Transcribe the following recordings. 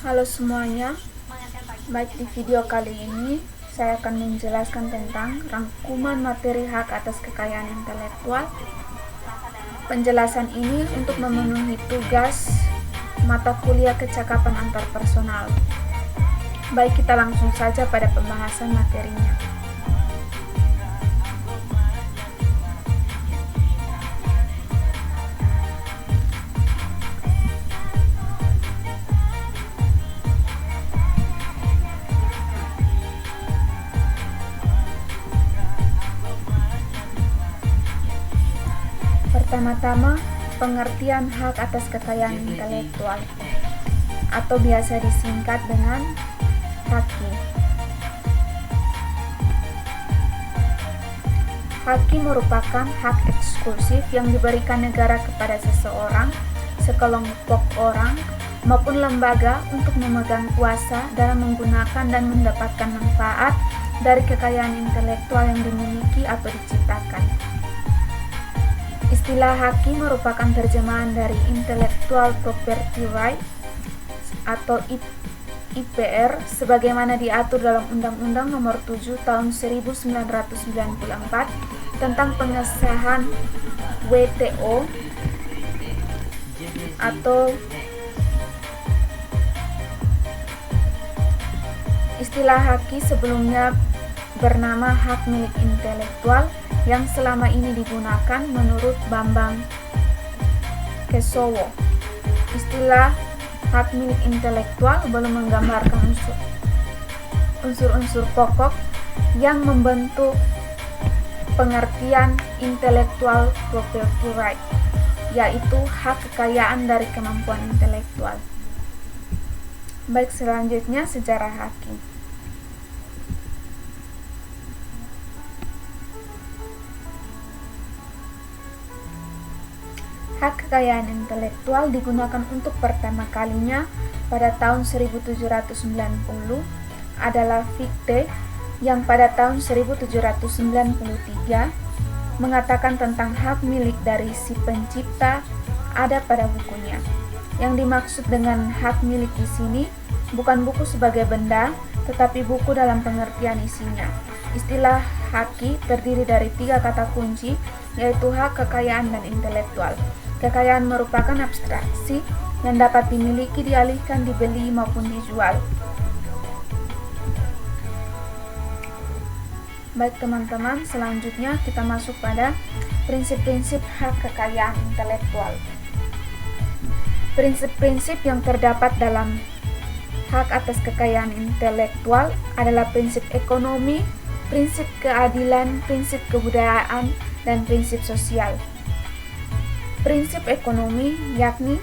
Halo semuanya, baik di video kali ini saya akan menjelaskan tentang rangkuman materi hak atas kekayaan intelektual. Penjelasan ini untuk memenuhi tugas mata kuliah kecakapan antarpersonal. Baik, kita langsung saja pada pembahasan materinya. Pertama-tama, pengertian hak atas kekayaan intelektual atau biasa disingkat dengan HAKI. HAKI merupakan hak eksklusif yang diberikan negara kepada seseorang, sekelompok orang, maupun lembaga untuk memegang kuasa dalam menggunakan dan mendapatkan manfaat dari kekayaan intelektual yang dimiliki atau diciptakan. Istilah HAKI merupakan terjemahan dari Intellectual Property Right atau IPR sebagaimana diatur dalam Undang-Undang Nomor 7 Tahun 1994 tentang pengesahan WTO atau istilah HAKI sebelumnya bernama hak milik intelektual yang selama ini digunakan menurut Bambang Kesowo. Istilah hak milik intelektual belum menggambarkan unsur-unsur pokok yang membentuk pengertian intellectual property right, yaitu hak kekayaan dari kemampuan intelektual. Baik, selanjutnya sejarah HAKI. Hak kekayaan intelektual digunakan untuk pertama kalinya pada tahun 1790 adalah Fichte yang pada tahun 1793 mengatakan tentang hak milik dari si pencipta ada pada bukunya. Yang dimaksud dengan hak milik di sini bukan buku sebagai benda, tetapi buku dalam pengertian isinya. Istilah HAKI terdiri dari 3 kata kunci, yaitu hak, kekayaan, dan intelektual. Kekayaan merupakan abstraksi yang dapat dimiliki, dialihkan, dibeli, maupun dijual. Baik teman-teman, selanjutnya kita masuk pada prinsip-prinsip hak kekayaan intelektual. Prinsip-prinsip yang terdapat dalam hak atas kekayaan intelektual adalah prinsip ekonomi, prinsip keadilan, prinsip kebudayaan, dan prinsip sosial. Prinsip ekonomi yakni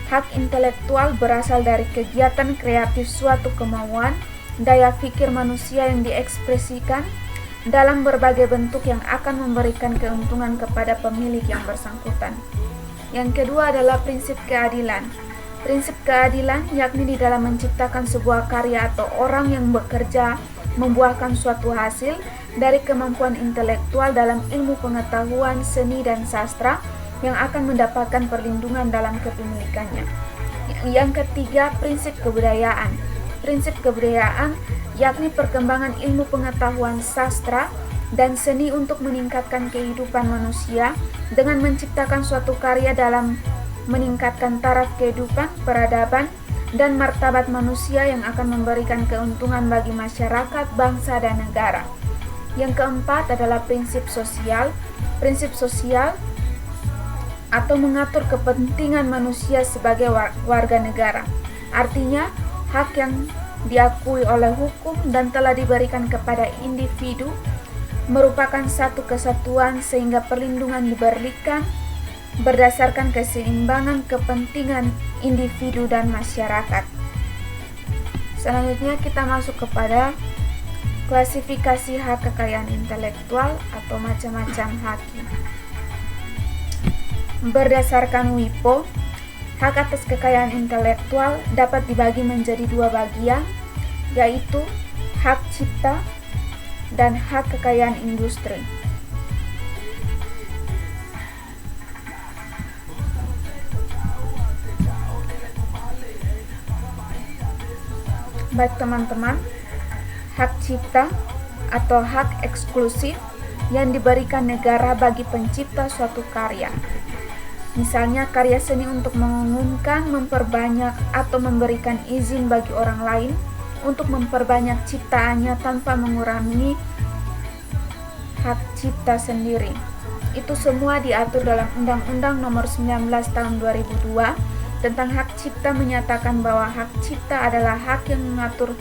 hak intelektual berasal dari kegiatan kreatif suatu kemauan, daya pikir manusia yang diekspresikan dalam berbagai bentuk yang akan memberikan keuntungan kepada pemilik yang bersangkutan. Yang kedua adalah prinsip keadilan. Prinsip keadilan yakni di dalam menciptakan sebuah karya atau orang yang bekerja membuahkan suatu hasil dari kemampuan intelektual dalam ilmu pengetahuan, seni, dan sastra yang akan mendapatkan perlindungan dalam kepemilikannya. Yang ketiga, prinsip kebudayaan. Prinsip kebudayaan yakni perkembangan ilmu pengetahuan sastra dan seni untuk meningkatkan kehidupan manusia dengan menciptakan suatu karya dalam meningkatkan taraf kehidupan, peradaban, dan martabat manusia yang akan memberikan keuntungan bagi masyarakat, bangsa, dan negara. Yang keempat adalah prinsip sosial. Prinsip sosial atau mengatur kepentingan manusia sebagai warga negara. Artinya, hak yang diakui oleh hukum dan telah diberikan kepada individu merupakan satu kesatuan sehingga perlindungan diberikan berdasarkan keseimbangan kepentingan individu dan masyarakat. Selanjutnya kita masuk kepada klasifikasi hak kekayaan intelektual atau macam-macam HAKI. Berdasarkan WIPO, hak atas kekayaan intelektual dapat dibagi menjadi 2 bagian, yaitu hak cipta dan hak kekayaan industri. Baik teman-teman, hak cipta atau hak eksklusif yang diberikan negara bagi pencipta suatu karya. Misalnya karya seni untuk mengumumkan, memperbanyak, atau memberikan izin bagi orang lain untuk memperbanyak ciptaannya tanpa mengurangi hak cipta sendiri. Itu semua diatur dalam Undang-Undang Nomor 19 Tahun 2002 tentang hak cipta, menyatakan bahwa hak cipta adalah hak yang mengatur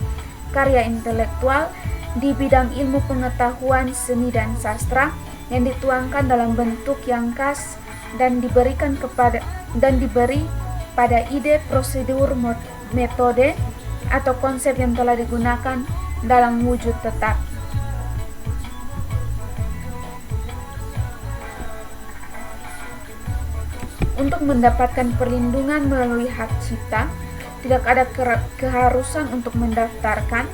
karya intelektual di bidang ilmu pengetahuan, seni, dan sastra yang dituangkan dalam bentuk yang khas dan diberi pada ide, prosedur, metode, atau konsep yang telah digunakan dalam wujud tetap. Untuk mendapatkan perlindungan melalui hak cipta, tidak ada keharusan untuk mendaftarkan.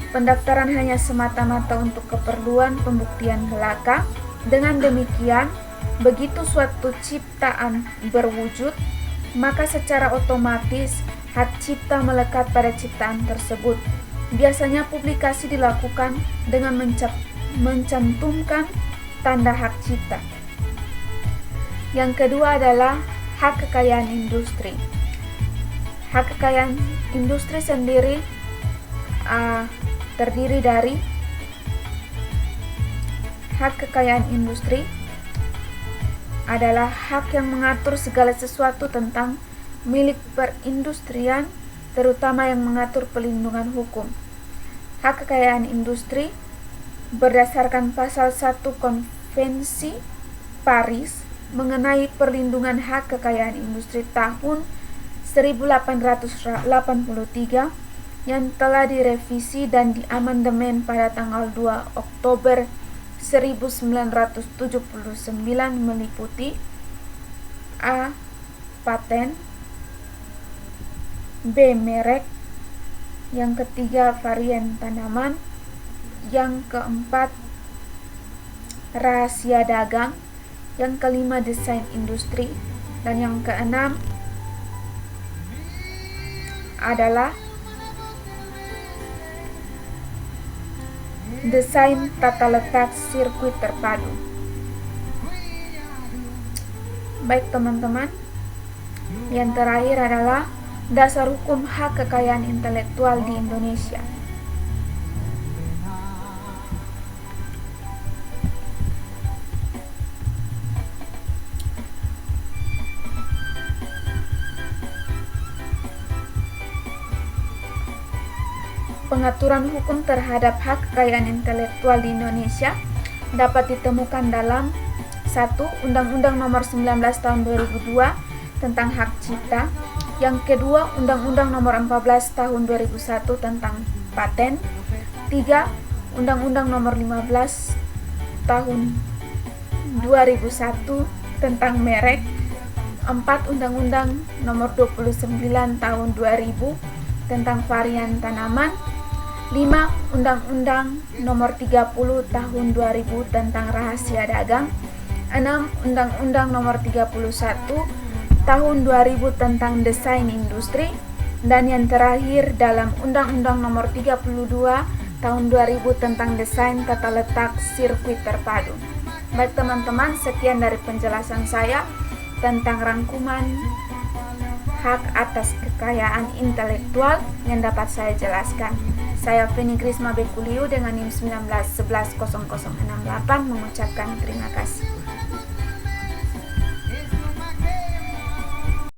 Pendaftaran hanya semata-mata untuk keperluan pembuktian belaka. Dengan demikian, begitu suatu ciptaan berwujud, maka secara otomatis hak cipta melekat pada ciptaan tersebut. Biasanya publikasi dilakukan dengan mencantumkan tanda hak cipta. Yang kedua adalah hak kekayaan industri. Hak kekayaan industri sendiri terdiri dari hak kekayaan industri adalah hak yang mengatur segala sesuatu tentang milik perindustrian, terutama yang mengatur pelindungan hukum. Hak kekayaan industri berdasarkan pasal 1 Konvensi Paris mengenai perlindungan hak kekayaan industri tahun 1883 yang telah direvisi dan diamandemen pada tanggal 2 Oktober 1979 meliputi A. Paten, B. Merek, yang ketiga varian tanaman, yang keempat rahasia dagang, yang kelima desain industri, dan yang keenam adalah desain tata letak sirkuit terpadu. Baik teman-teman, yang terakhir adalah dasar hukum hak kekayaan intelektual di Indonesia. Pengaturan hukum terhadap hak kekayaan intelektual di Indonesia dapat ditemukan dalam 1. Undang-Undang Nomor 19 Tahun 2002 tentang hak cipta. Yang kedua, Undang-Undang Nomor 14 Tahun 2001 tentang paten. 3. Undang-Undang Nomor 15 Tahun 2001 tentang merek. 4. Undang-Undang Nomor 29 Tahun 2000 tentang varian tanaman. 5. Undang-Undang Nomor 30 Tahun 2000 tentang rahasia dagang. 6. Undang-Undang Nomor 31 Tahun 2000 tentang desain industri. Dan yang terakhir dalam Undang-Undang Nomor 32 Tahun 2000 tentang desain tata letak sirkuit terpadu. Baik teman-teman, sekian dari penjelasan saya tentang rangkuman hak atas kekayaan intelektual yang dapat saya jelaskan. Saya Feni Krisma Bekuliu dengan NIM 19110068 mengucapkan terima kasih.